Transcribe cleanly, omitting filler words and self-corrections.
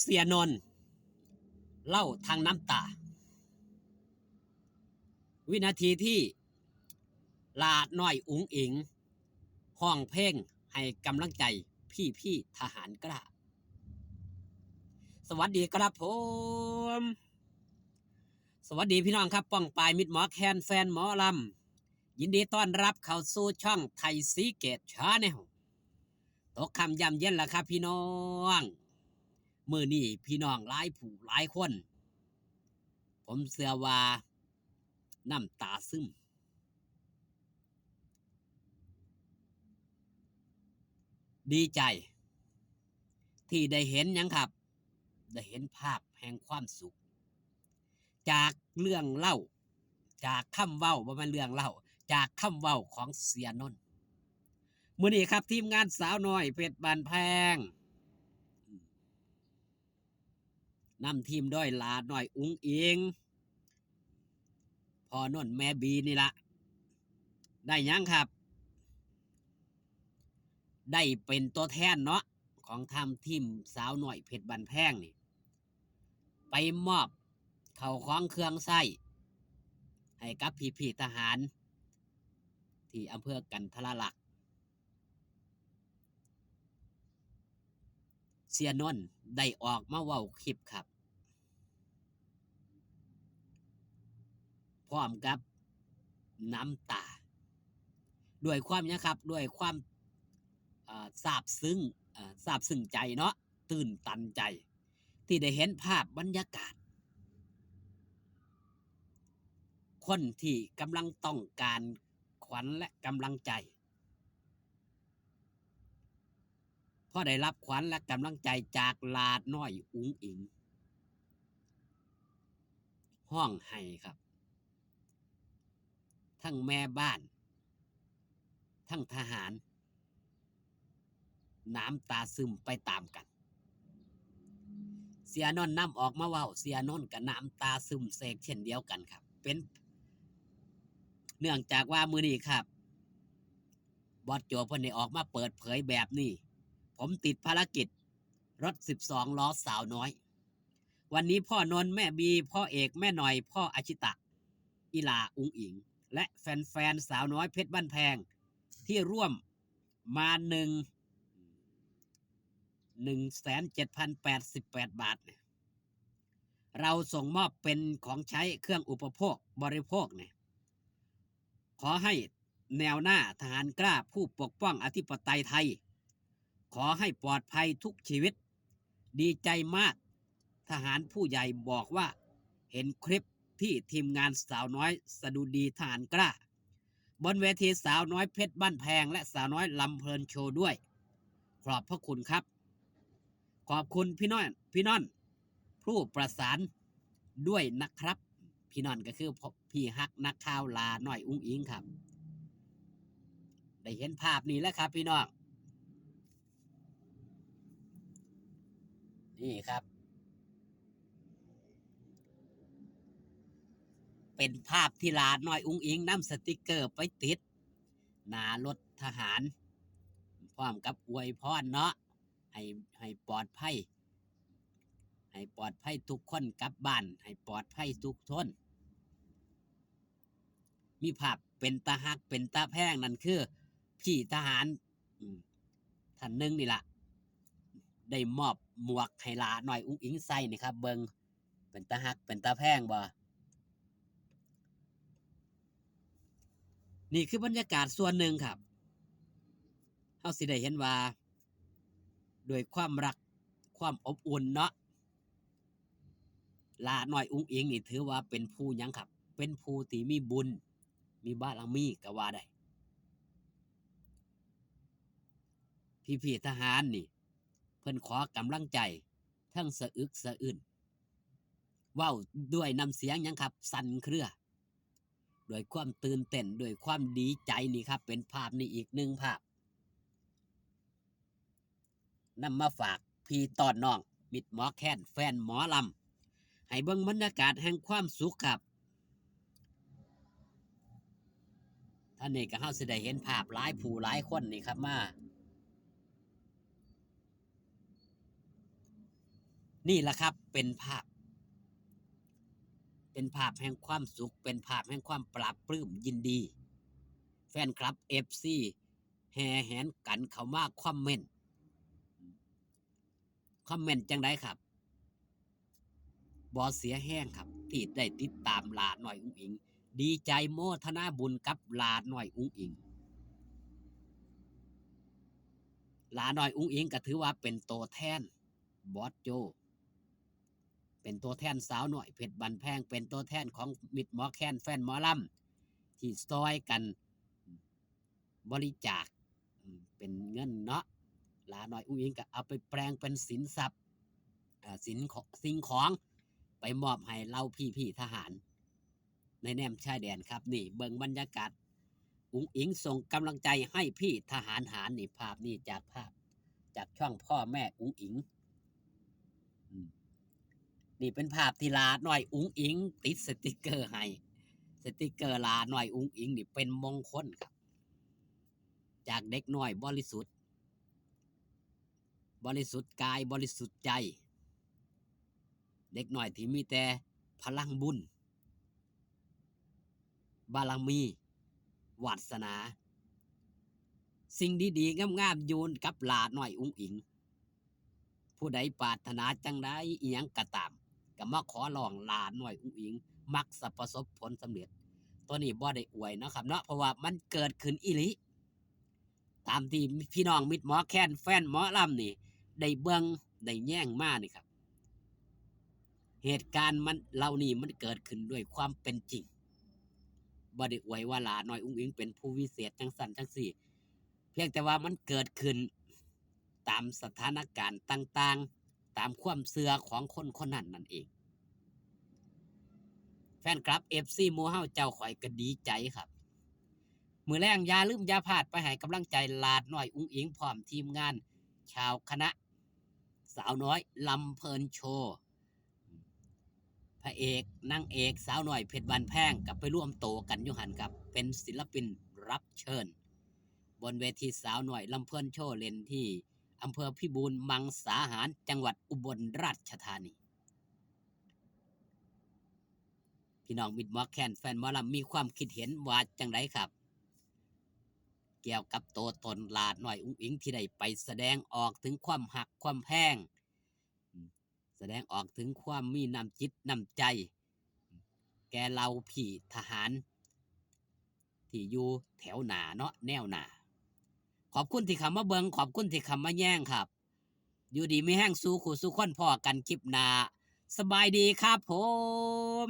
เสียนนท์เล่าทางน้ำตาวินาทีที่ลาน้อยอุ๋งอิงห้องเพลงให้กำลังใจพี่ทหารกล้าสวัสดีครับผมสวัสดีพี่น้องครับป้องปายมิตรหมอแคนแฟนหมอลำยินดีต้อนรับเข้าสู่ช่องไทยสีเกตชาแนลตกคำย่ำเย็นแล้วครับพี่น้องมือนี่พี่น้องหลายผู้หลายคนผมเชื่อว่าน้ำตาซึมดีใจที่ได้เห็นยังครับได้เห็นภาพแห่งความสุขจากเรื่องเล่าจากคำเว้าบ่แม่นเรื่องเล่าจากคำเว้าของเสียนนท์มื้อนี้ครับทีมงานสาวน้อยเพชรบานแพงนำทีมด้วยลาน้อยอุ๋งอิงพ่อนนท์แม่บีนี่ละได้ยังครับได้เป็นตัวแทนเนาะของทำทีมสาวน้อยเพชรบานแพงนี่ไปมอบเข้าของเครื่องใส้ให้กับพี่ทหารที่อำเภอกันทรลักษณ์เสียนนท์ได้ออกมาเว้าคลิปครับพร้อมกับน้ำตาด้วยความนะครับด้วยความซาบซึ้งซาบซึ้งใจเนาะตื่นตันใจที่ได้เห็นภาพบรรยากาศคนที่กำลังต้องการขวัญและกำลังใจพอได้รับขวัญและกำลังใจจากลาดน้อยอุ๋งอิงห้องไห้ครับทั้งแม่บ้านทั้งทหารน้ำตาซึมไปตามกันเสียนนท์นำออกมาเว้าเสียนนท์กับน้ำตาซึมเสกเช่นเดียวกันครับเป็นเนื่องจากว่ามือนี้ครับบอสโจเพิ่นได้ออกมาเปิดเผยแบบนี้ผมติดภารกิจรถ12 ล้อสาวน้อยวันนี้พ่อนนท์แม่บีพ่อเอกแม่หน่อยพ่ออาชิตะอิลาอุ๋งอิงและแฟนๆสาวน้อยเพชรบ้านแพงที่ร่วมมา1,7,088 บาทเนี่ยเราส่งมอบเป็นของใช้เครื่องอุปโภคบริโภคเนี่ยขอให้แนวหน้าทหารกล้าผู้ปกป้องอธิปไตยไทยขอให้ปลอดภัยทุกชีวิตดีใจมากทหารผู้ใหญ่บอกว่าเห็นคลิปที่ทีมงานสาวน้อยสะดุดีทหารกล้าบนเวทีสาวน้อยเพชรบ้านแพงและสาวน้อยลำเพลินโชว์ด้วยขอบพระคุณครับขอบคุณพี่น้อนผู้ประสานด้วยนะครับพี่น้อนก็คือพี่ฮักนักข่าวลาน้อยอุ้งอิงครับได้เห็นภาพนี้แล้วครับพี่น้องนี่ครับเป็นภาพที่ลาน้อยอุ้งอิงนำสติกเกอร์ไปติดหน้ารถทหารพร้อมกับอวยพรเนาะให้ปลอดภัยให้ปลอดภัยทุกคนกลับบ้านให้ปลอดภัยทุกทนมีภาพเป็นตาฮักเป็นตาแพงนั่นคือพี่ทหารท่านหนึ่งนี่ล่ะได้มอบหมวกให้ลาหน่อยอุ้งอิงใส่นี่ครับเบิงเป็นตาฮักเป็นตาแพงบ่นี่คือบรรยากาศส่วนหนึ่งครับเฮาสิได้เห็นว่าด้วยความรักความอบอุ่นเนาะลาหน่อยอุ้งอิงนี่ถือว่าเป็นผู้ยังครับเป็นผู้ที่มีบุญมีบารมีก็ว่าได้พี่ทหารนี่เพิ่นขอกำลังใจทั้งสะอึกสะอื้นเว้าด้วยน้ำเสียงยังครับสั่นเครือด้วยความตื่นเต้นด้วยความดีใจนี่ครับเป็นภาพนี้อีกหนึ่งภาพนำมาฝากพี่ตอนน้องมิตรหมอแคนแฟนหมอลำให้เบิ่งบรรยากาศแห่งความสุขครับท่านนี่ก็เฮาสิได้เห็นภาพหลายผู้หลายคนนี่ครับมา นี่แหละครับเป็นภาพแห่งความสุขเป็นภาพแห่งความปราบปลื้มยินดีแฟนคลับ FC แห่แหนกันเข้ามาคอมเมนต์จังไดครับบ่เสียแห้งครับที่ได้ติดตามหลาน้อยอุ๋งอิงดีใจโมทนาบุญกับหลาน้อยอุ๋งอิงหลาน้อยอุ๋งอิงก็ถือว่าเป็นตัวแทนบอสโจเป็นตัวแทนสาวหน่อยเพชรบันแพงเป็นตัวแทนของมิตรหมอแคนแฟนหมอลำที่ซอยกันบริจาคเป็นเงินเนาะหลาน้อยอุ๋งอิงก็เอาไปแปลงเป็นสินทรัพย์สิ่งของไปมอบให้เราพี่ทหารในแนมชายแดนครับนี่เบิ่งบรรยากาศอุ๋งอิงส่งกำลังใจให้พี่ทหารหารนี่ภาพนี่จากช่องพ่อแม่อุ๋งอิงนี่เป็นภาพที่ลาหน่อยอุ๋งอิงติดสติกเกอร์ให้สติกเกอร์ลาหน่อยอุ๋งอิงนี่เป็นมงคลครับจากเด็กน้อยบริสุทธิ์กายบริสุทธิ์ใจเด็กน้อยที่มีแต่พลังบุญบารมีวาสนา สิ่งดีๆงามๆอยู่กับหลาน้อยอุ๋งอิงผู้ใดปรารถนาจังใดอีหยังก็ตามก็มาขอร้องหลาน้อยอุ๋งอิงมักจะประสบผลสำเร็จตัวนี้บ่ได้อวยเนาะครับเนาะเพราะว่ามันเกิดขึ้นอีหลีตามที่พี่น้องมิตรหมอแคนแฟนหมอลำนี่ได้เบิ่งได้แย่งมานี่ครับเหตุการณ์มันเหล่านี้มันเกิดขึ้นด้วยความเป็นจริงบ่ได้อวยว่าหลาน้อยอุ๋งอิงเป็นผู้วิเศษจังสั่นจังสี่เพียงแต่ว่ามันเกิดขึ้นตามสถานการณ์ต่างๆตามความเชื่อของคนคนนั้นนั่นเองแฟนคลับ FC หมู่เฮาเจ้าข่อยก็ดีใจครับมื้อแลงอย่าลืมอย่าพลาดไปให้กำลังใจหลาน้อยอุ๋งอิงพร้อมทีมงานชาวคณะสาวน้อยลำเพลินโชว์พระเอกนางเอกสาวน้อยเพชรบันแพงกับไปร่วมโตกันอยู่หันครับเป็นศิลปินรับเชิญบนเวทีสาวหน่อยลำเพลินโชว์เล่นที่อำเภอพิบูลมังสาหารจังหวัดอุบลราชธานีพี่น้องมิตรหมอแคนแฟนหมอลำมีความคิดเห็นว่าจังไรครับเกี่ยวกับตัวตนหลาดหน่อยอุ๋งอิงที่ได้ไปแสดงออกถึงความหักความแพงแสดงออกถึงความมีน้ำจิตน้ำใจแกเราพี่ทหารที่อยู่แถวหนาเนาะแนวหนาขอบคุณที่คำมาเบิงขอบคุณที่คำมาแย่งครับอยู่ดีไม่แห้งสู้ขู่สู้ค้นพ่อกันคลิปหนาสบายดีครับผม